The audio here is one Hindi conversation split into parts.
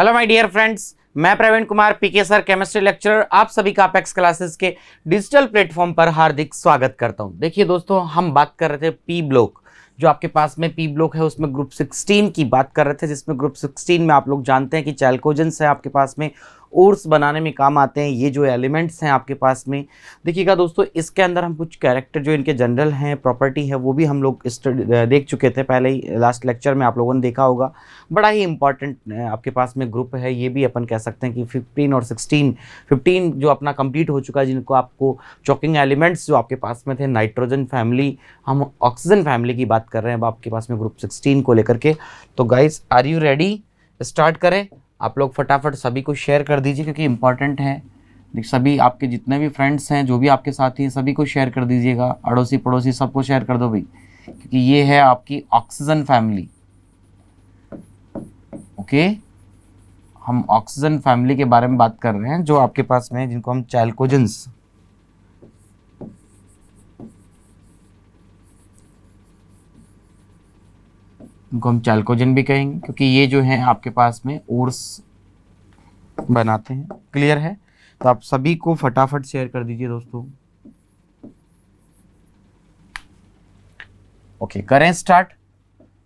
हेलो माय डियर फ्रेंड्स, मैं Praveen Kumar PK sir chemistry lecturer आप सभी का अपेक्स क्लासेस के डिजिटल प्लेटफॉर्म पर हार्दिक स्वागत करता हूं। देखिए दोस्तों, हम बात कर रहे थे पी ब्लॉक। जो आपके पास में पी ब्लॉक है उसमें ग्रुप 16 की बात कर रहे थे, जिसमें ग्रुप 16 में आप लोग जानते हैं कि चैल्कोजेंस है आपके पास में, ओर्स बनाने में काम आते हैं ये जो एलिमेंट्स हैं आपके पास में। देखिएगा दोस्तों, इसके अंदर हम कुछ कैरेक्टर जो इनके जनरल हैं, प्रॉपर्टी है, वो भी हम लोग देख चुके थे पहले ही, लास्ट लेक्चर में आप लोगों ने देखा होगा। बड़ा ही इंपॉर्टेंट आपके पास में ग्रुप है, ये भी अपन कह सकते हैं कि 15 और 16, 15 जो अपना कंप्लीट हो चुका है, जिनको आपको चॉकिंग एलिमेंट्स जो आपके पास में थे, नाइट्रोजन फैमिली, हम ऑक्सीजन फैमिली की बात कर रहे हैं अब आपके पास में ग्रुप 16 को लेकर के। तो guys, are you ready? Start करें। आप लोग फटाफट सभी को शेयर कर दीजिए क्योंकि इंपॉर्टेंट है। सभी आपके जितने भी फ्रेंड्स हैं, जो भी आपके साथी हैं, सभी को शेयर कर दीजिएगा। अड़ोसी पड़ोसी सबको शेयर कर दो भाई, क्योंकि ये है आपकी ऑक्सीजन फैमिली। ओके, हम ऑक्सीजन फैमिली के बारे में बात कर रहे हैं, जो आपके पास में है, जिनको हम चैल्कोजेंस, इनको हम चैल्कोजेन भी कहेंगे, क्योंकि ये जो है आपके पास में ओर्स बनाते हैं। क्लियर है? तो आप सभी को फटाफट शेयर कर दीजिए दोस्तों। ओके, करें स्टार्ट।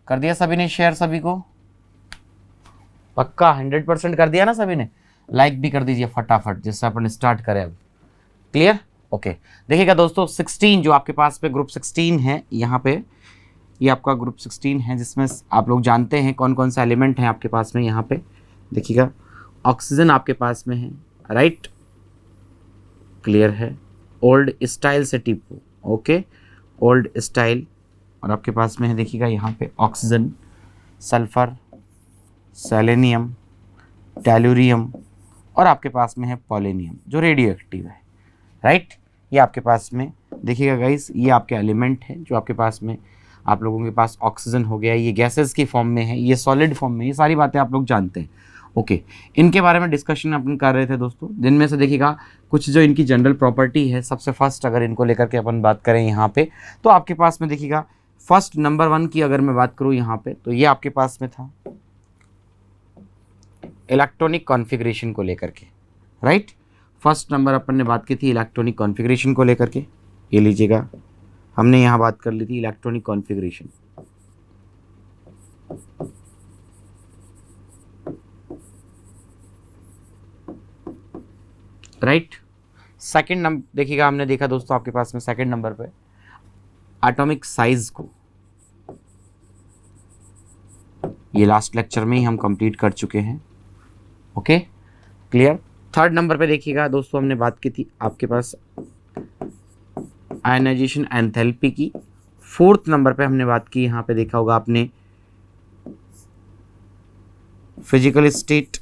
कर दिया सभी ने शेयर? सभी को पक्का 100% कर दिया ना सभी ने? लाइक भी कर दीजिए फटाफट, जिससे अपन स्टार्ट करें अब। क्लियर? ओके, देखिएगा दोस्तों, 16 जो आपके पास पे ग्रुप 16 है, यहाँ पे ये आपका ग्रुप 16 है, जिसमें आप लोग जानते हैं कौन कौन सा एलिमेंट है आपके पास में। यहाँ पे देखिएगा, ऑक्सीजन आपके पास में है, राइट? क्लियर है? ओल्ड स्टाइल से टिपो। Okay, old style. और आपके पास में है, देखिएगा यहाँ पे ऑक्सीजन, सल्फर, सेलेनियम, टेलुरियम, और आपके पास में है पोलेनियम जो रेडियो एक्टिव है, राइट? ये आपके पास में देखिएगा गाइस, ये आपके एलिमेंट है जो आपके पास में, आप लोगों के पास ऑक्सीजन हो गया, ये गैसेस की फॉर्म में है, ये सॉलिड फॉर्म में, ये सारी बातें आप लोग जानते हैं। ओके, इनके बारे में डिस्कशन अपन कर रहे थे दोस्तों, जिनमें से देखिएगा कुछ जो इनकी जनरल प्रॉपर्टी है। सबसे फर्स्ट अगर इनको लेकर के अपन बात करें यहाँ पे, तो आपके पास में देखिएगा फर्स्ट नंबर 1 की अगर मैं बात करूँ यहाँ पे, तो ये आपके पास में था इलेक्ट्रॉनिक कॉन्फ़िगरेशन को लेकर के, राइट? फर्स्ट नंबर अपन ने बात की थी इलेक्ट्रॉनिक कॉन्फ़िगरेशन को लेकर के। ये लीजिएगा, हमने यहाँ बात कर ली थी electronic configuration. Right? Second number देखिएगा, हमने देखा दोस्तों आपके पास में सेकंड नंबर पे एटॉमिक साइज को, ये लास्ट लेक्चर में ही हम कंप्लीट कर चुके हैं। Okay, clear? थर्ड नंबर पे देखिएगा दोस्तों, हमने बात की थी आपके पास आयनाइजेशन एंथैल्पी की। फोर्थ नंबर पे हमने बात की, यहाँ पे देखा होगा आपने, फिजिकल स्टेट।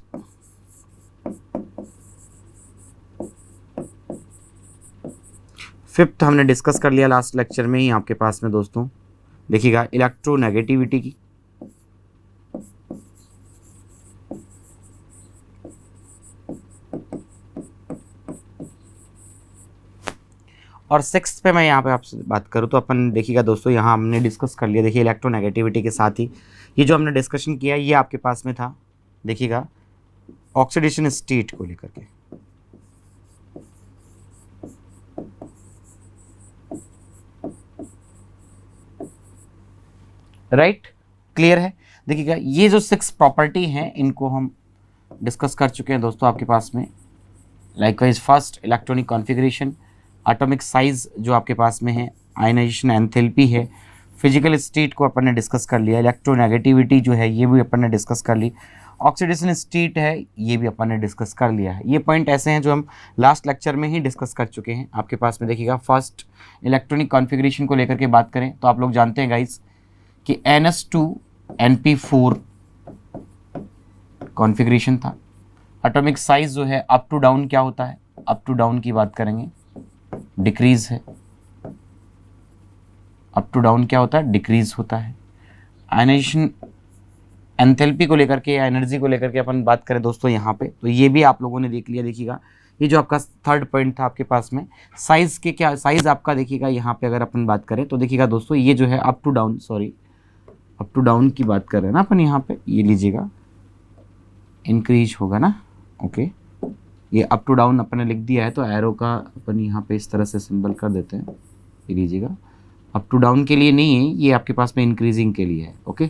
फिफ्थ हमने डिस्कस कर लिया लास्ट लेक्चर में ही आपके पास में दोस्तों, देखिएगा इलेक्ट्रोनेगेटिविटी की। और सिक्स्थ पे मैं यहाँ पे आपसे बात करूँ तो अपन देखिएगा दोस्तों, यहाँ हमने डिस्कस कर लिया, देखिए इलेक्ट्रोनेगेटिविटी के साथ ही ये जो हमने डिस्कशन किया, ये आपके पास में था, देखिएगा ऑक्सीडेशन स्टेट को लेकर के। राइट? क्लियर है? देखिएगा, ये जो 6 प्रॉपर्टी हैं, इनको हम डिस्कस कर चुके हैं दोस्तों आपके पास में। Likewise first electronic configuration, atomic size जो आपके पास में है, आयनाइजेशन एंथैल्पी है, फिजिकल स्टेट को अपन ने डिस्कस कर लिया, इलेक्ट्रोनेगेटिविटी जो है ये भी अपन ने डिस्कस कर ली, ऑक्सीडेशन स्टेट है ये भी अपन ने डिस्कस कर लिया है। ये पॉइंट ऐसे हैं जो हम लास्ट लेक्चर में ही डिस्कस कर चुके हैं आपके पास में। देखिएगा, फर्स्ट इलेक्ट्रॉनिक कॉन्फ़िगरेशन को लेकर के बात करें तो आप लोग जानते हैं गाइस कि NS2 NP4 कॉन्फ़िगरेशन था। एटॉमिक साइज जो है अप टू डाउन क्या होता है, अप टू डाउन की बात करेंगे, डिक्रीज है। अप टू डाउन क्या होता है, डिक्रीज होता है। आयनाइजेशन एंथैल्पी को लेकर के, एनर्जी को लेकर के अपन बात करें दोस्तों यहाँ पे, तो ये भी आप लोगों ने देख लिया। देखिएगा, ये जो आपका थर्ड पॉइंट था आपके पास में, साइज के क्या, साइज आपका देखिएगा यहाँ पे अगर अपन बात करें तो देखिएगा दोस्तों, ये जो है up to down, sorry up to down की बात कर रहे हैं ना अपन यहाँ पे, ये लीजिएगा इंक्रीज होगा ना। ओके, ये अप टू डाउन अपन ने लिख दिया है, तो एरो का अपन यहाँ पे इस तरह से सिंबल कर देते हैं, ये लीजिएगा। अप टू डाउन के लिए नहीं है, ये आपके पास में इंक्रीजिंग के लिए है। ओके,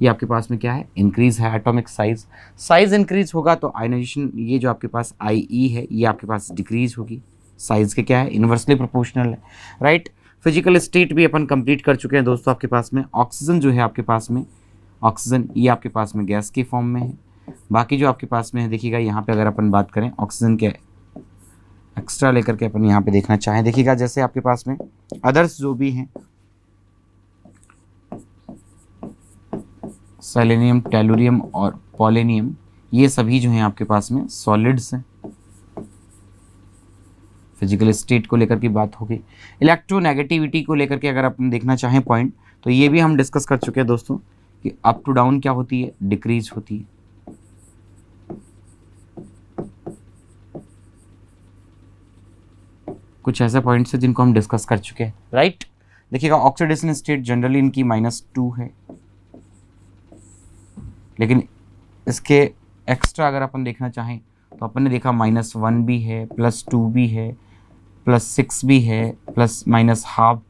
ये आपके पास में क्या है, इंक्रीज है एटॉमिक साइज। साइज इंक्रीज होगा तो आयनाइजेशन, ये जो आपके पास IE है ये आपके पास डिक्रीज होगी, साइज के क्या है, इन्वर्सली प्रोपोर्शनल है, राइट। फिजिकल स्टेट भी अपन कंप्लीट कर चुके हैं दोस्तों। आपके पास में ऑक्सीजन जो है, आपके पास में ऑक्सीजन ये आपके पास में गैस के फॉर्म में है। बाकी जो आपके पास में है देखिएगा, यहाँ पे अगर अपन बात करें ऑक्सीजन के एक्स्ट्रा लेकर के अपन यहाँ पे देखना चाहें, देखिएगा जैसे आपके पास में अदर्स जो भी हैं, सेलेनियम, टेलुरियम और पोलेनियम, ये सभी जो हैं आपके पास में सॉलिड्स हैं। फिजिकल स्टेट को लेकर की बात होगी। इलेक्ट्रोनेगेटिविटी को लेकर के अगर अपन देखना चाहें पॉइंट, तो ये भी हम डिस्कस कर चुके हैं दोस्तों कि अप टू डाउन क्या होती है, डिक्रीज होती है। कुछ ऐसे पॉइंट्स हैं जिनको हम डिस्कस कर चुके हैं, राइट। देखिएगा ऑक्सीडेशन स्टेट जनरली इनकी -2 है, लेकिन इसके एक्स्ट्रा अगर अपन देखना चाहें तो अपन ने देखा -1 भी है, +2 भी है, +6 भी है, ±½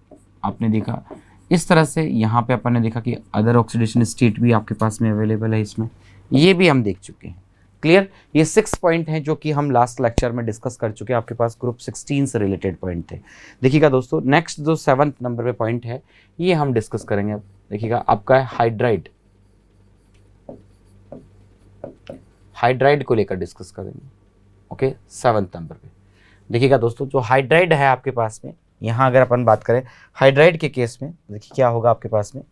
आपने देखा। इस तरह से यहाँ पे अपन ने देखा कि अदर ऑक्सीडेशन स्टेट भी आपके पास में अवेलेबल है इसमें, ये भी हम देख चुके हैं। क्लियर, ये 6 पॉइंट हैं जो कि हम लास्ट लेक्चर में डिस्कस कर चुके हैं। आपके पास ग्रुप 16 से रिलेटेड पॉइंट थे। देखिएगा दोस्तों, नेक्स्ट जो 7th नंबर पे पॉइंट है ये हम डिस्कस करेंगे। अब देखिएगा आपका है हाइड्राइड, हाइड्राइड को लेकर डिस्कस करेंगे। ओके, 7th नंबर पे देखिएगा दोस्तों, जो हाइड्राइड है आपके पास में, यहाँ अगर अपन बात करें हाइड्राइड के केस में, देखिए क्या होगा आपके पास में,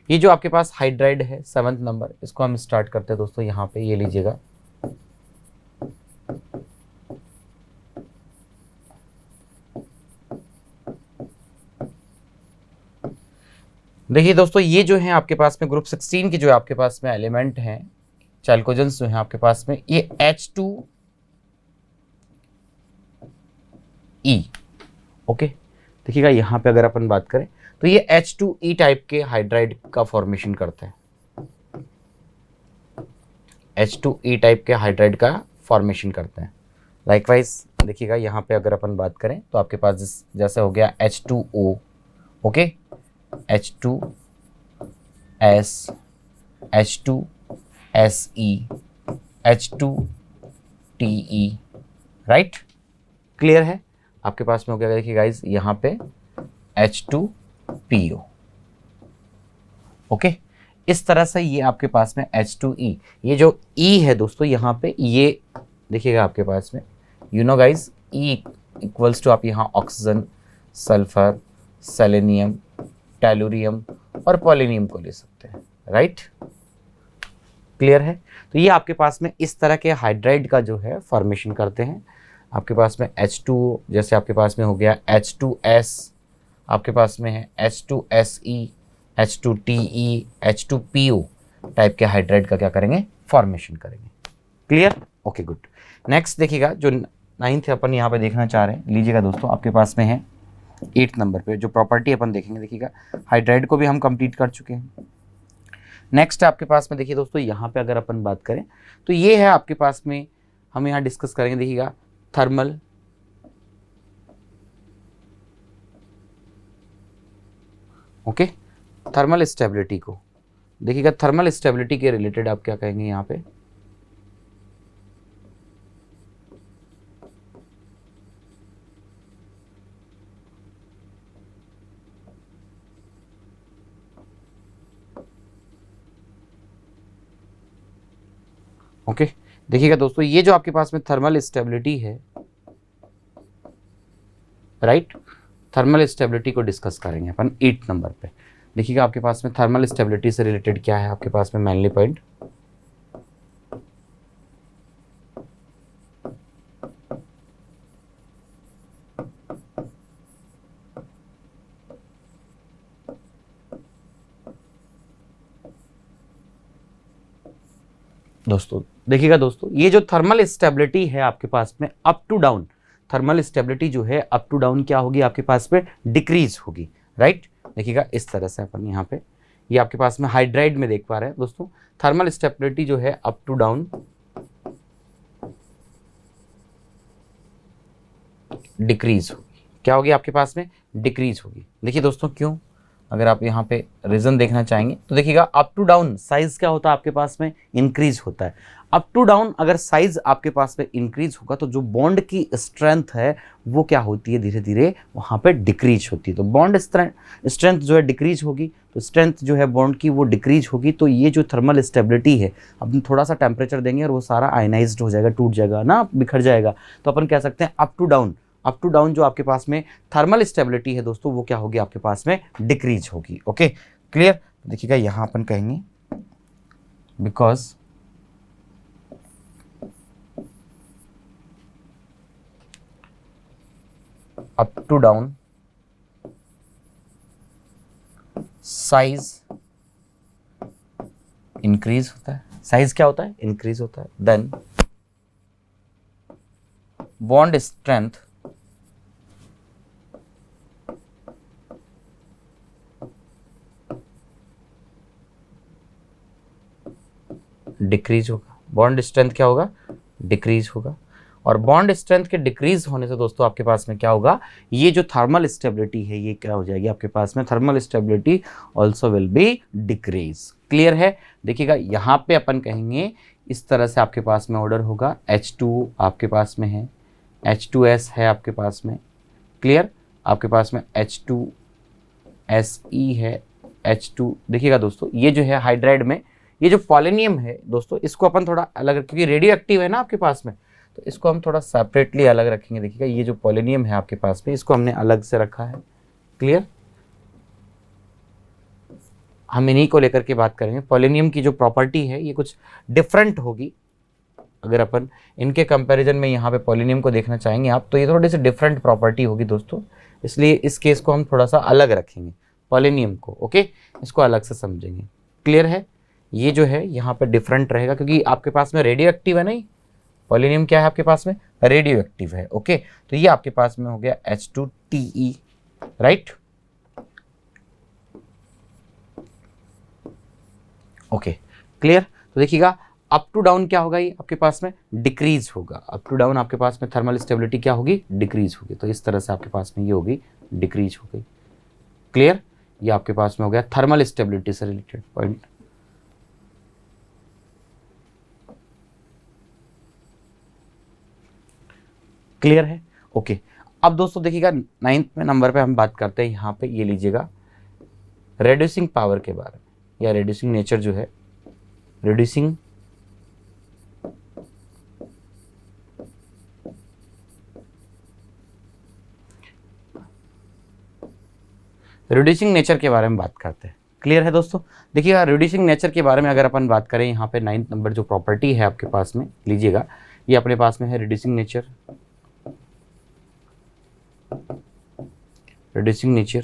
ये जो आपके पास हाइड्राइड है 7th नंबर, इसको हम स्टार्ट करते हैं दोस्तों। यहाँ पे ये लीजिएगा, देखिए दोस्तों, ये जो है आपके पास में ग्रुप 16 की जो आपके पास में एलिमेंट हैं, चैल्कोजेंस जो है आपके पास में, ये H2E। ओके, देखिएगा यहाँ पे अगर अपन बात करें तो ये H2E टाइप के हाइड्राइड का फॉर्मेशन करते हैं, H2E टाइप के हाइड्राइड का फॉर्मेशन करते हैं। लाइकवाइज देखिएगा यहाँ पे अगर अपन बात करें तो आपके पास जैसे हो गया H2O, okay, H2S, H2SE, H2TE, right. Clear है, आपके पास में हो गया। देखिए गाइज यहाँ पे H2PO, ओके। इस तरह से ये आपके पास में H2E, ये जो E है दोस्तों यहाँ पे, ये देखिएगा आपके पास में, you know guys, E equals to आप यहाँ ऑक्सीजन, सल्फर, सेलेनियम, टेलुरियम और पोलेनियम को ले सकते हैं, राइट। क्लियर है, तो ये आपके पास में इस तरह के हाइड्राइड का जो है फॉर्मेशन करते हैं। आपके पास में H2, जैसे आपके पास में हो गया H2S, आपके पास में है H2SE, H2TE, H2PO टाइप के हाइड्राइड का क्या करेंगे, फॉर्मेशन करेंगे। Clear, okay good. नेक्स्ट देखिएगा, जो 9th अपन यहाँ पे देखना चाह रहे हैं, लीजिएगा दोस्तों, आपके पास में है 8th नंबर पे जो प्रॉपर्टी अपन देखेंगे। देखिएगा हाइड्राइड को भी हम कंप्लीट कर चुके हैं। नेक्स्ट आपके पास में देखिए दोस्तों, यहाँ पे अगर अपन बात करें तो ये है आपके पास में, हम यहाँ डिस्कस करेंगे। देखिएगा थर्मल, ओके, थर्मल स्टेबिलिटी को देखिएगा, थर्मल स्टेबिलिटी के रिलेटेड आप क्या कहेंगे यहाँ पे, ओके। देखिएगा दोस्तों, ये जो आपके पास में थर्मल स्टेबिलिटी है, राइट, थर्मल स्टेबिलिटी को डिस्कस करेंगे अपन 8th नंबर पे। देखिएगा आपके पास में थर्मल स्टेबिलिटी से रिलेटेड क्या है आपके पास में मेनली पॉइंट, दोस्तों देखिएगा दोस्तों, ये जो थर्मल स्टेबिलिटी है आपके पास में up to down, thermal stability जो है अप टू डाउन क्या होगी आपके पास में, डिक्रीज होगी, राइट। देखिएगा इस तरह से अपन यहाँ पे, ये आपके पास में हाइड्राइड में देख पा रहे हैं दोस्तों, थर्मल स्टेबिलिटी जो है अप टू डाउन डिक्रीज होगी। क्या होगी आपके पास में? डिक्रीज होगी। देखिए दोस्तों क्यों, अगर आप यहाँ पे रीजन देखना चाहेंगे तो देखिएगा, अप टू डाउन साइज क्या होता है आपके पास में? इंक्रीज होता है। अप टू डाउन अगर साइज आपके पास में इंक्रीज होगा तो जो बॉन्ड की स्ट्रेंथ है वो क्या होती है? धीरे धीरे वहाँ पे डिक्रीज होती है। तो बॉन्ड स्ट्रेंथ जो है डिक्रीज होगी, तो स्ट्रेंथ जो है बॉन्ड की वो डिक्रीज होगी। तो ये जो थर्मल स्टेबिलिटी है, अपन थोड़ा सा टेम्परेचर देंगे और वो सारा आयनाइज्ड हो जाएगा, टूट जाएगा ना, बिखर जाएगा। तो अपन कह सकते हैं up to down, up to down जो आपके पास में थर्मल स्टेबिलिटी है दोस्तों, वो क्या होगी आपके पास में? डिक्रीज होगी। Okay clear. देखिएगा यहां अपन कहेंगे because up to down size increase होता है। साइज क्या होता है? इंक्रीज होता है। देन बॉन्ड स्ट्रेंथ डिक्रीज होगा। बॉन्ड स्ट्रेंथ क्या होगा? डिक्रीज होगा। और बॉन्ड स्ट्रेंथ के डिक्रीज होने से दोस्तों आपके पास में क्या होगा? ये जो थर्मल स्टेबिलिटी है ये क्या हो जाएगी आपके पास में? Thermal stability also will be decrease. Clear है। देखिएगा यहाँ पे अपन कहेंगे इस तरह से आपके पास में ऑर्डर होगा। H2 आपके पास में है, H2S है आपके पास में। क्लियर। आपके पास में H2SE है, H2। देखिएगा दोस्तों ये जो है हाइड्राइड में ये जो पॉलिनियम है दोस्तों, इसको अपन थोड़ा अलग, क्योंकि रेडियो एक्टिव है ना आपके पास में, तो इसको हम थोड़ा सेपरेटली अलग रखेंगे। देखिएगा ये जो पॉलिनियम है आपके पास में, इसको हमने अलग से रखा है। क्लियर। हम इन्हीं को लेकर के बात करेंगे। पॉलिनियम की जो प्रॉपर्टी है ये कुछ डिफरेंट होगी। अगर अपन इनके कंपैरिजन में यहाँ पे पॉलिनियम को देखना चाहेंगे आप, तो ये थोड़ी सी डिफरेंट प्रॉपर्टी होगी दोस्तों, इसलिए इस केस को हम थोड़ा सा अलग रखेंगे पॉलिनियम को। ओके, इसको अलग से समझेंगे। क्लियर है। ये जो है यहाँ पे डिफरेंट रहेगा क्योंकि आपके पास में रेडियो एक्टिव है। नहीं, पॉलिनियम क्या है आपके पास में? रेडियो एक्टिव है। ओके, तो ये आपके पास में हो गया H2TE, राइट। Okay clear. तो देखिएगा अप टू डाउन क्या होगा? ये आपके पास में डिक्रीज होगा। अप टू डाउन आपके पास में थर्मल स्टेबिलिटी क्या होगी? डिक्रीज होगी। तो इस तरह से आपके पास में ये होगी, डिक्रीज हो गई। क्लियर। ये आपके पास में हो गया थर्मल स्टेबिलिटी से रिलेटेड पॉइंट। क्लियर है। ओके, अब दोस्तों देखिएगा 9th में नंबर पे हम बात करते हैं। यहाँ पे ये लीजिएगा रेड्यूसिंग पावर के बारे में, या रेड्यूसिंग नेचर जो है, रेड्यूसिंग नेचर के बारे में बात करते हैं। क्लियर है दोस्तों। देखिएगा रिड्यूसिंग नेचर के बारे में अगर अपन बात करें, यहाँ पे 9th नंबर जो प्रॉपर्टी है आपके पास में, लीजिएगा ये अपने पास में है reducing nature. Reducing nature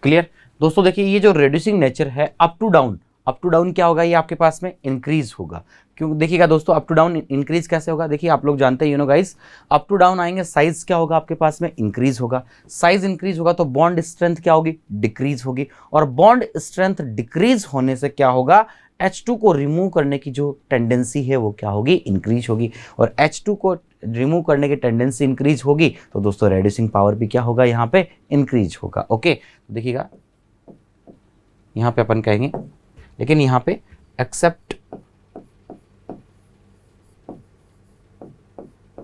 clear दोस्तों। देखिए ये जो रिड्यूसिंग नेचर है up to down, up to down क्या होगा? ये आपके पास में इंक्रीज होगा। क्यों? देखिएगा दोस्तों अप टू डाउन इंक्रीज कैसे होगा? देखिए आप लोग जानते हैं, you know guys, up to down आएंगे, साइज क्या होगा आपके पास में? इंक्रीज होगा। साइज इंक्रीज होगा तो बॉन्ड स्ट्रेंथ क्या होगी? डिक्रीज होगी। और बॉन्ड स्ट्रेंथ डिक्रीज होने से क्या होगा? H2 को रिमूव करने की जो टेंडेंसी है वो क्या होगी? इंक्रीज होगी। और H2 को रिमूव करने की टेंडेंसी इंक्रीज होगी तो दोस्तों रेड्यूसिंग पावर भी क्या होगा? यहाँ पे इंक्रीज होगा। ओके, देखिएगा यहाँ पे अपन कहेंगे, लेकिन यहाँ पे एक्सेप्ट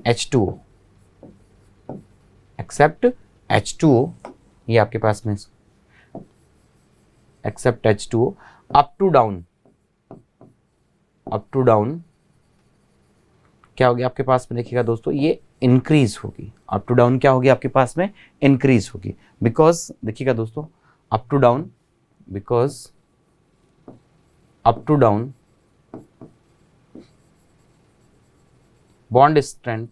H2O, एक्सेप्ट H2O, ये आपके पास में except H2O। Up to down, up to down क्या होगी आपके पास में? देखिएगा दोस्तों ये इंक्रीज होगी। अप टू डाउन क्या होगी आपके पास में? इंक्रीज होगी। बिकॉज देखिएगा दोस्तों up to down, because up to down bond strength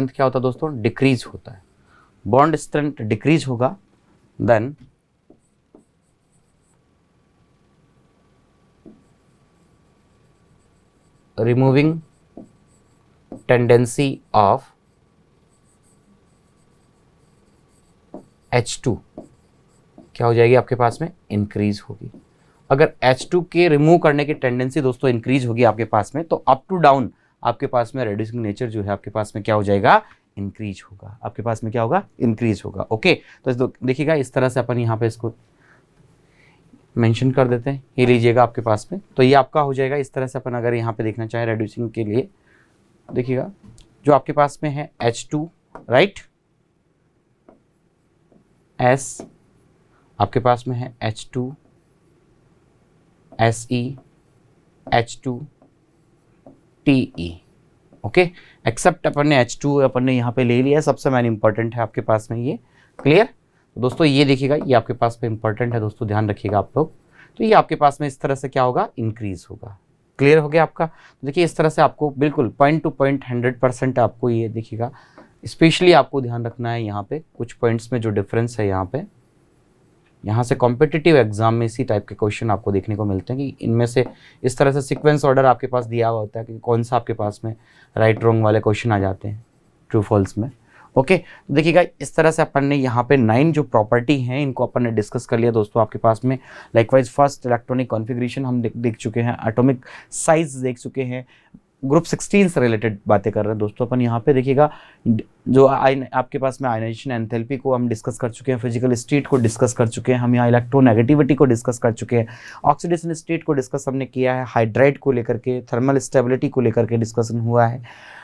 क्या होता है दोस्तों? डिक्रीज होता है। बॉन्ड स्ट्रेंथ डिक्रीज होगा, then removing tendency of H2 क्या हो जाएगी आपके पास में, इंक्रीज होगी। अगर H2 के रिमूव करने की टेंडेंसी दोस्तों इंक्रीज होगी आपके पास में, तो अप टू डाउन आपके पास में रेड्यूसिंग नेचर जो है आपके पास में क्या हो जाएगा, इंक्रीज होगा। आपके पास में क्या होगा, इंक्रीज होगा। ओके, तो देखिएगा इस तरह से अपन यहाँ पे इसको मेंशन कर देते हैं, ये लीजिएगा आपके पास में, तो ये आपका हो जाएगा। इस तरह से अपन अगर यहाँ पे देखना चाहें रेड्यूसिंग के लिए, देखिएगा जो आपके पास में है H2 राइट, S आपके पास में है H2 Se H2 Te। Okay, except अपन ने H2 अपन ने यहाँ पे ले लिया, सबसे मेन इंपॉर्टेंट है आपके पास में ये। क्लियर तो दोस्तों, ये देखिएगा ये आपके पास में इंपॉर्टेंट है दोस्तों, ध्यान रखिएगा आप लोग। तो ये आपके पास में इस तरह से क्या होगा, इंक्रीज होगा। क्लियर हो गया आपका। तो देखिए इस तरह से आपको बिल्कुल पॉइंट टू पॉइंट 100% आपको ये देखिएगा, स्पेशली आपको ध्यान रखना है यहाँ पे कुछ पॉइंट्स में जो डिफरेंस है यहाँ पे, यहाँ से कॉम्पिटिटिव एग्जाम में इसी टाइप के क्वेश्चन आपको देखने को मिलते हैं कि इनमें से इस तरह से सीक्वेंस ऑर्डर आपके पास दिया हुआ होता है कि कौन सा आपके पास में राइट रॉन्ग वाले क्वेश्चन आ जाते हैं ट्रू फॉल्स में। ओके, तो देखिएगा इस तरह से अपन ने यहाँ पे 9 जो प्रॉपर्टी हैं इनको अपन ने डिस्कस कर लिया दोस्तों आपके पास में। लाइकवाइज फर्स्ट इलेक्ट्रॉनिक कॉन्फ़िगरेशन हम देख चुके हैं, एटॉमिक साइज देख चुके हैं, ग्रुप 16 से रिलेटेड बातें कर रहे हैं दोस्तों अपन। यहाँ पे देखिएगा जो आपके पास में आयनाइजेशन एंथैल्पी को हम डिस्कस कर चुके हैं, फिजिकल स्टेट को डिस्कस कर चुके हैं, हम यहाँ इलेक्ट्रोनेगेटिविटी को डिस्कस कर चुके हैं, ऑक्सीडेशन स्टेट को डिस्कस हमने किया है, हाइड्राइड को लेकर के, थर्मल स्टेबिलिटी को लेकर के डिस्कशन हुआ है,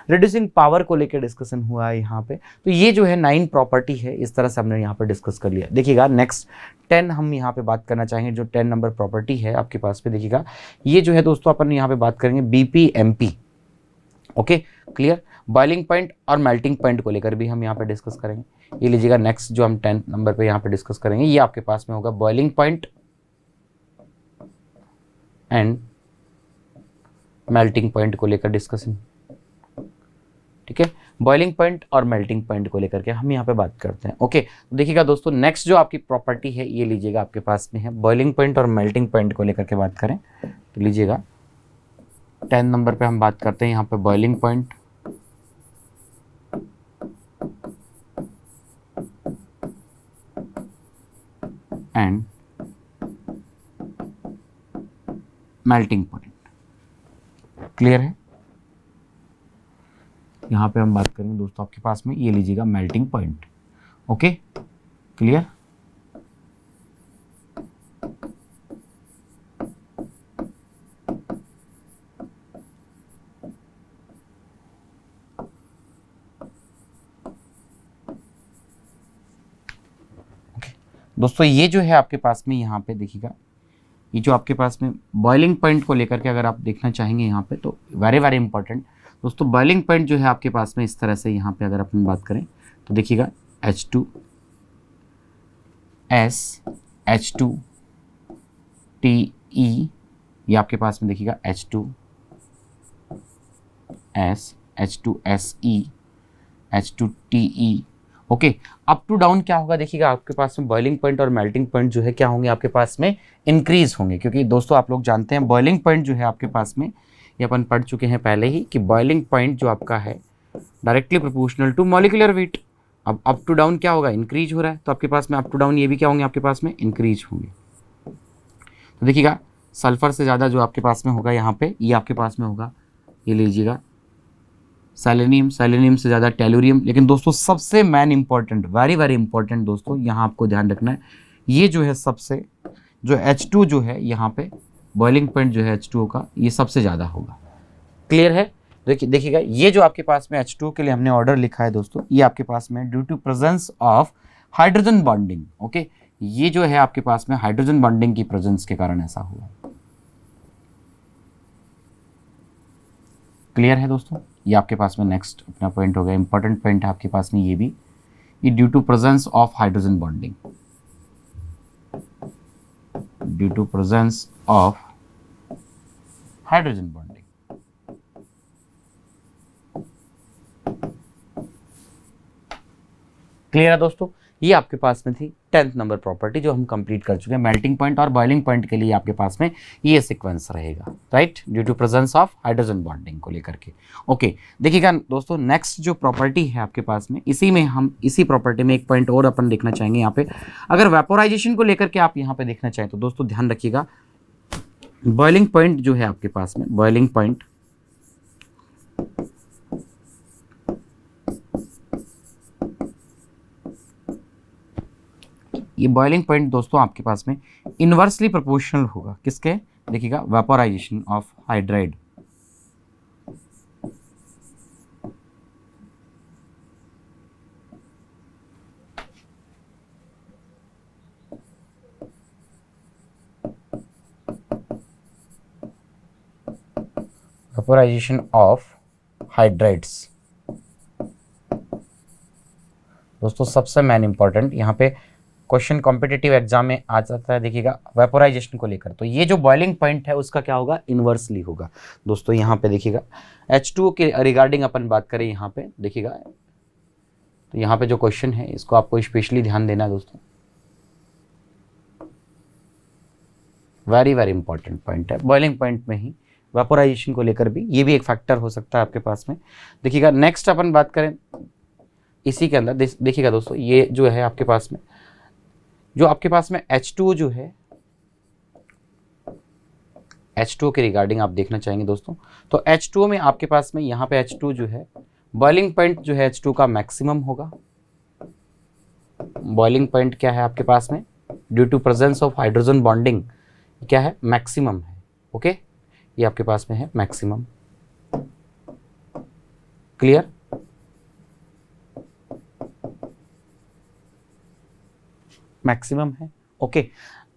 रिड्यूसिंग पावर को लेकर डिस्कशन हुआ है यहाँ पे। तो ये जो है 9 प्रॉपर्टी है, इस तरह से हमने यहाँ पे डिस्कस कर लिया। देखिएगा नेक्स्ट 10 हम यहाँ पे बात करना चाहेंगे, जो 10 नंबर प्रॉपर्टी है आपके पास पे, देखिएगा ये जो है दोस्तों अपन यहाँ पे बात करेंगे BPMP। Okay clear, boiling point और मेल्टिंग पॉइंट को लेकर भी हम यहाँ पे डिस्कस करेंगे। ये लीजिएगा नेक्स्ट जो हम 10 नंबर पे यहाँ पे डिस्कस करेंगे, ये आपके पास में होगा boiling point and melting point को लेकर डिस्कशन। ठीक है, बॉइलिंग पॉइंट और मेल्टिंग पॉइंट को लेकर के हम यहाँ पे बात करते हैं। ओके, तो देखिएगा दोस्तों नेक्स्ट जो आपकी प्रॉपर्टी है ये लीजिएगा आपके पास में है बॉइलिंग पॉइंट और मेल्टिंग पॉइंट को लेकर के बात करें तो लीजिएगा 10 नंबर पे हम बात करते हैं यहाँ पे boiling point and melting point. Clear है, यहाँ पे हम बात करेंगे दोस्तों आपके पास में, ये लीजिएगा मेल्टिंग पॉइंट। ओके क्लियर, दोस्तों ये जो है आपके पास में यहाँ पे देखिएगा, ये जो आपके पास में बॉइलिंग पॉइंट को लेकर के अगर आप देखना चाहेंगे यहाँ पे, तो वेरी वेरी इंपॉर्टेंट दोस्तों, बॉइलिंग पॉइंट जो है आपके पास में इस तरह से यहाँ पे अगर अपन बात करें तो देखिएगा H2 S H2 TE, ये आपके पास में देखिएगा H2 S H2 SE H2 TE। Okay, up to down क्या होगा, देखिएगा आपके पास में बॉइलिंग पॉइंट और मेल्टिंग पॉइंट जो है क्या होंगे आपके पास में, इंक्रीज होंगे। क्योंकि दोस्तों आप लोग जानते हैं बॉइलिंग पॉइंट जो है आपके पास में, ये अपन पढ़ चुके हैं पहले ही कि बॉइलिंग पॉइंट जो आपका है directly proportional to molecular weight. अब अप टू डाउन क्या होगा, इंक्रीज हो रहा है, तो आपके पास में अप टू डाउन ये भी क्या होंगे आपके पास में, इंक्रीज होंगे। तो देखिएगा सल्फर से ज़्यादा जो आपके पास में होगा यहाँ पे, ये आपके पास में होगा, ये लीजिएगा सेलेनियम, सेलेनियम से ज़्यादा टेलुरियम। लेकिन दोस्तों सबसे main important, very very important दोस्तों, यहाँ आपको ध्यान रखना है, ये जो है सबसे जो H2 जो है यहाँ पे बॉइलिंग पॉइंट जो है H2O का, ये सबसे ज़्यादा होगा। क्लियर है, देखिएगा ये जो आपके पास में H2O के लिए हमने ऑर्डर लिखा है दोस्तों, ये आपके पास में due to presence of hydrogen bonding. Okay, ये जो है आपके पास में हाइड्रोजन बॉन्डिंग की प्रेजेंस के कारण ऐसा हुआ। क्लियर है दोस्तों, ये आपके पास में नेक्स्ट अपना पॉइंट हो गया, इंपॉर्टेंट पॉइंट है आपके पास में ये भी, ये due to presence of hydrogen bonding, due to presence of hydrogen bonding. Clear है दोस्तों, ये आपके पास में थी 10th नंबर प्रॉपर्टी जो हम कंप्लीट कर चुके हैं। मेल्टिंग पॉइंट और बॉइलिंग पॉइंट के लिए आपके पास में ये सीक्वेंस रहेगा, right, due to presence of hydrogen bonding को लेकर के। ओके, देखिएगा दोस्तों, नेक्स्ट जो प्रॉपर्टी है आपके पास में, इसी प्रॉपर्टी में एक पॉइंट और अपन देखना चाहेंगे यहाँ पे। अगर वेपोराइजेशन को लेकर के आप यहाँ पे देखना चाहें तो दोस्तों ध्यान रखिएगा, बॉइलिंग पॉइंट जो है आपके पास में, बॉइलिंग पॉइंट ये बॉइलिंग पॉइंट दोस्तों आपके पास में इनवर्सली प्रोपोर्शनल होगा किसके, देखिएगा, vaporisation of hydride. Vaporisation of hydrides दोस्तों सबसे मेन इंपॉर्टेंट यहाँ पे क्वेश्चन कॉम्पिटिटिव एग्जाम में आ जाता है, देखिएगा, वेपोराइजेशन को लेकर। तो ये जो बॉइलिंग पॉइंट है उसका क्या होगा, इनवर्सली होगा दोस्तों। यहाँ पे देखिएगा H2O के रिगार्डिंग अपन बात करें, यहाँ पे देखिएगा, तो यहाँ पे जो क्वेश्चन है इसको आपको स्पेशली ध्यान देना है दोस्तों, वेरी वेरी इंपॉर्टेंट पॉइंट है। बॉइलिंग पॉइंट में ही वेपोराइजेशन को लेकर भी ये भी एक फैक्टर हो सकता है आपके पास में। देखिएगा नेक्स्ट अपन बात करें इसी के अंदर, देखिएगा दोस्तों, ये जो है आपके पास में, जो आपके पास में H2O जो है, H2O के रिगार्डिंग आप देखना चाहेंगे दोस्तों, तो H2O में आपके पास में यहाँ पे H2O जो है, बॉइलिंग पॉइंट जो है H2O का मैक्सिमम होगा। बॉइलिंग पॉइंट क्या है आपके पास में, due to presence of hydrogen bonding क्या है, मैक्सिमम है। ओके, ये आपके पास में है मैक्सिमम। क्लियर, मैक्सिमम है। ओके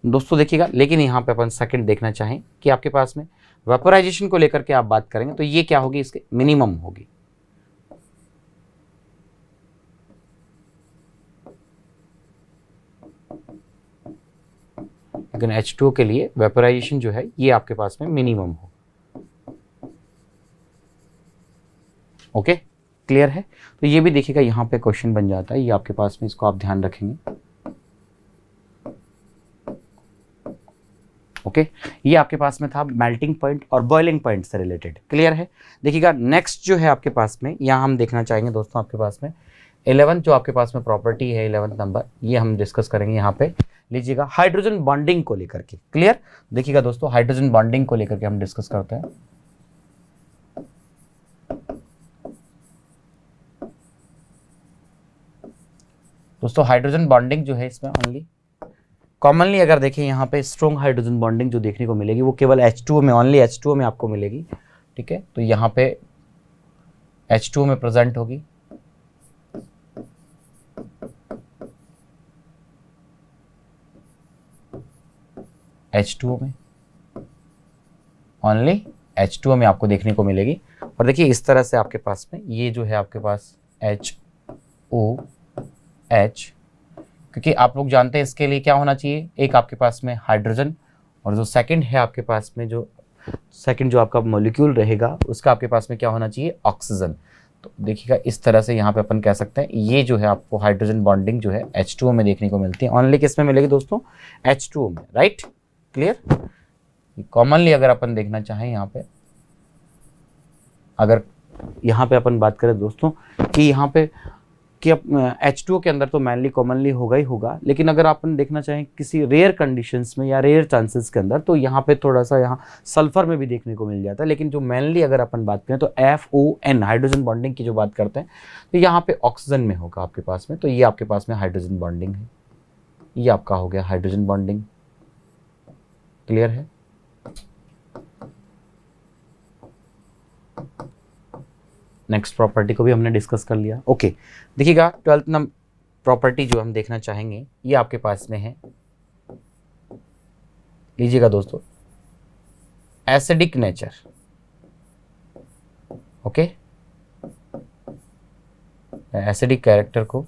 दोस्तों, देखिएगा, लेकिन यहाँ पे अपन सेकंड देखना चाहें कि आपके पास में वेपोराइजेशन को लेकर के आप बात करेंगे तो ये क्या होगी, इसके मिनिमम होगी। लेकिन H2O के लिए वेपोराइजेशन जो है ये आपके पास में मिनिमम हो। ओके, क्लियर है। तो ये भी देखिएगा यहाँ पे क्वेश्चन बन जाता है, ये आपके पास में, इसको आप ध्यान रखेंगे। ओके, ये आपके पास में था मेल्टिंग पॉइंट और बॉइलिंग पॉइंट से रिलेटेड। क्लियर है। देखिएगा नेक्स्ट जो है आपके पास में, यहाँ हम देखना चाहेंगे दोस्तों आपके पास में 11 जो आपके पास में प्रॉपर्टी है, 11th नंबर, ये हम डिस्कस करेंगे यहाँ पे। लीजिएगा हाइड्रोजन बॉन्डिंग को लेकर के। क्लियर, देखिएगा दोस्तों, हाइड्रोजन बॉन्डिंग को लेकर के हम डिस्कस करते हैं। दोस्तों हाइड्रोजन बॉन्डिंग जो है इसमें ओनली कॉमनली अगर देखें यहाँ पे स्ट्रॉन्ग हाइड्रोजन बॉन्डिंग जो देखने को मिलेगी वो केवल H2O में, ओनली H2O में आपको मिलेगी। ठीक है, तो यहाँ पे H2O में प्रेजेंट होगी। H2O में, ओनली H2O में आपको देखने को मिलेगी। और देखिए इस तरह से आपके पास में ये जो है आपके पास HOH, क्योंकि आप लोग जानते हैं इसके लिए क्या होना चाहिए, एक आपके पास में हाइड्रोजन और जो सेकंड है आपके पास में, जो सेकंड जो आपका मॉलिक्यूल रहेगा उसका आपके पास में क्या होना चाहिए, ऑक्सीजन। तो देखिएगा इस तरह से यहाँ पे अपन कह सकते हैं ये जो है आपको हाइड्रोजन बॉन्डिंग जो है H2O में देखने को मिलती है। ओनली किस में मिलेगी दोस्तों, H2O में, राइट। क्लियर, कॉमनली अगर अपन देखना चाहें यहाँ पे, अगर यहाँ पे अपन बात करें दोस्तों कि यहाँ पे कि H2O के अंदर तो मैनली कॉमनली होगा ही होगा, लेकिन अगर अपन देखना चाहें किसी रेयर कंडीशंस में या रेयर चांसेस के अंदर तो यहाँ पे थोड़ा सा यहाँ सल्फर में भी देखने को मिल जाता है। लेकिन जो मेनली अगर अपन बात करें तो FON हाइड्रोजन बॉन्डिंग की जो बात करते हैं तो यहाँ पे ऑक्सीजन में होगा आपके पास में। तो ये आपके पास में हाइड्रोजन बॉन्डिंग है, ये आपका हो गया हाइड्रोजन बॉन्डिंग। क्लियर है। नेक्स्ट प्रॉपर्टी को भी हमने डिस्कस कर लिया। ओके, देखिएगा 12th नंबर प्रॉपर्टी जो हम देखना चाहेंगे ये आपके पास में है, लीजिएगा दोस्तों, acidic nature. Okay, acidic character को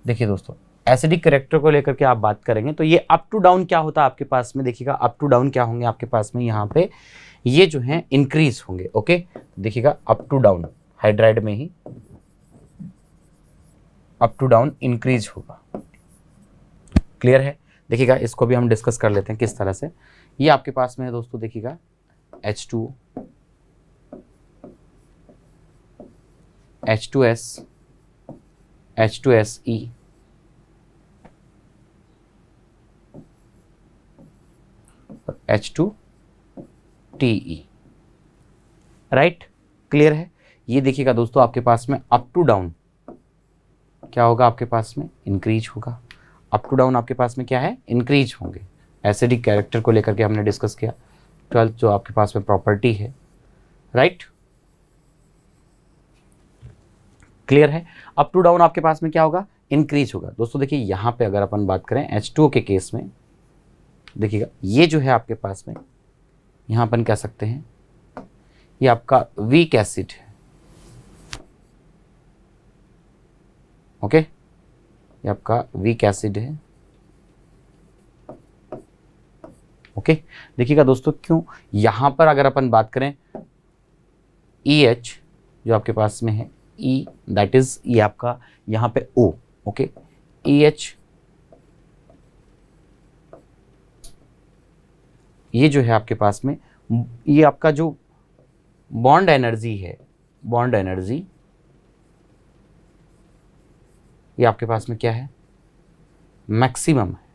देखिए दोस्तों, एसिडिक कैरेक्टर को लेकर के आप बात करेंगे तो ये अप टू डाउन क्या होता है आपके पास में, देखिएगा अप टू डाउन क्या होंगे आपके पास में, यहाँ पे ये जो है इंक्रीज होंगे। ओके, देखिएगा अप टू डाउन हाइड्राइड में ही अप टू डाउन इंक्रीज होगा। क्लियर है? देखिएगा इसको भी हम डिस्कस कर लेते हैं किस तरह से। ये आपके पास में है दोस्तों, देखिएगा H2O, H2S, H2SE, और H2TE। राइट, क्लियर है? ये देखिएगा दोस्तों आपके पास में अप टू डाउन क्या होगा, आपके पास में इंक्रीज होगा। अप टू डाउन आपके पास में क्या है, इंक्रीज होंगे। एसिडिक कैरेक्टर को लेकर के हमने डिस्कस किया, 12th जो आपके पास में प्रॉपर्टी है। राइट, क्लियर है? अप टू डाउन आपके पास में क्या होगा, इंक्रीज होगा। दोस्तों देखिए यहाँ पे अगर अपन बात करें H2O के केस में, देखिएगा ये जो है आपके पास में, यहाँ अपन कह सकते हैं ये आपका वीक एसिड है। ओके, ये आपका वीक एसिड है। ओके, देखिएगा दोस्तों क्यों, यहां पर अगर अपन बात करें EH जो आपके पास में है, E दैट इज ये आपका यहां पे O। ओके, EH ये जो है आपके पास में, ये आपका जो बॉन्ड एनर्जी है, बॉन्ड एनर्जी ये आपके पास में क्या है, मैक्सिमम है।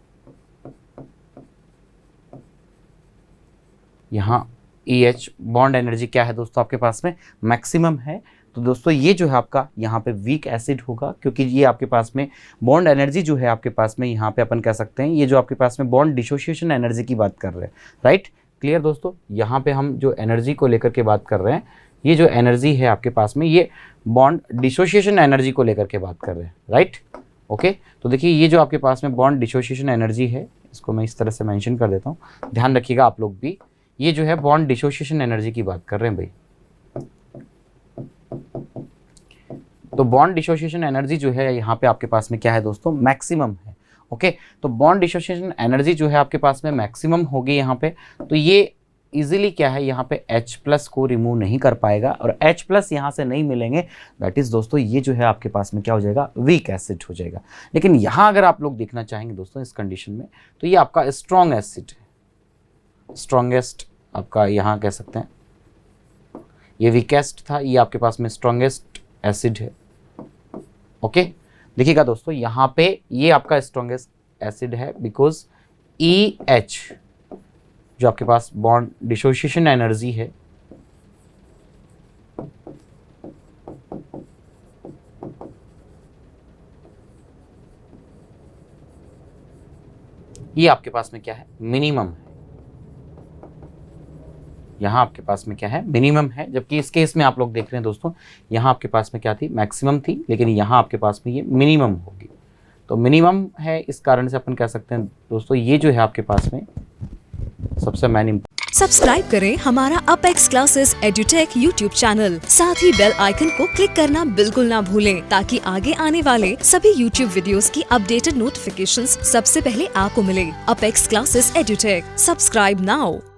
यहाँ EH बॉन्ड एनर्जी क्या है दोस्तों आपके पास में, मैक्सिमम है। तो दोस्तों ये जो है आपका यहाँ पे वीक एसिड होगा, क्योंकि ये आपके पास में बॉन्ड एनर्जी जो है आपके पास में, यहाँ पे अपन कह सकते हैं ये जो आपके पास में बॉन्ड डिसोसिएशन एनर्जी की बात कर रहे हैं। राइट, क्लियर दोस्तों? यहाँ पे हम जो एनर्जी को लेकर के बात कर रहे हैं, ये जो एनर्जी है आपके पास में, ये बॉन्ड डिसोसिएशन एनर्जी को लेकर के बात कर रहे हैं। राइट, ओके, तो देखिए ये जो आपके पास में बॉन्ड डिसोसिएशन एनर्जी है, इसको मैं इस तरह से मेंशन कर देता हूँ, ध्यान रखिएगा आप लोग भी। ये जो है बॉन्ड डिसोसिएशन एनर्जी की बात कर रहे हैं भाई। तो बॉन्ड डिसोसिएशन एनर्जी जो है यहाँ पे आपके पास में क्या है दोस्तों, मैक्सिमम है। ओके, तो बॉन्ड डिसोसिएशन एनर्जी जो है आपके पास में मैक्सिमम होगी यहाँ पे, तो ये इजीली क्या है, यहाँ पे H+ को रिमूव नहीं कर पाएगा और H+ यहाँ से नहीं मिलेंगे। दैट इज दोस्तों ये जो है आपके पास में क्या हो जाएगा, वीक एसिड हो जाएगा। लेकिन यहाँ अगर आप लोग देखना चाहेंगे दोस्तों इस कंडीशन में, तो ये आपका स्ट्रॉन्ग एसिड है, स्ट्रॉन्गेस्ट आपका यहाँ कह सकते हैं। ये वीकेस्ट था, ये आपके पास में स्ट्रॉन्गेस्ट एसिड है। ओके, देखिएगा दोस्तों यहाँ पे ये आपका स्ट्रॉन्गेस्ट एसिड है, बिकॉज EH जो आपके पास बॉन्ड डिसोसिएशन एनर्जी है, ये आपके पास में क्या है, मिनिमम है। यहाँ आपके पास में क्या है, मिनिमम है। जबकि इस केस में आप लोग देख रहे हैं दोस्तों, यहाँ आपके पास में क्या थी, मैक्सिमम थी, लेकिन यहाँ आपके पास में ये मिनिमम होगी। तो मिनिमम है, इस कारण से अपन कह सकते हैं दोस्तों ये जो है आपके पास में सबसे मेन। सब्सक्राइब करें हमारा apex classes edutech YouTube channel, साथ ही बेल आइकन को क्लिक करना बिल्कुल ना भूलें, ताकि आगे आने वाले सभी यूट्यूब वीडियोस की अपडेटेड नोटिफिकेशंस सबसे पहले आपको मिले। Apex classes edutech, subscribe now.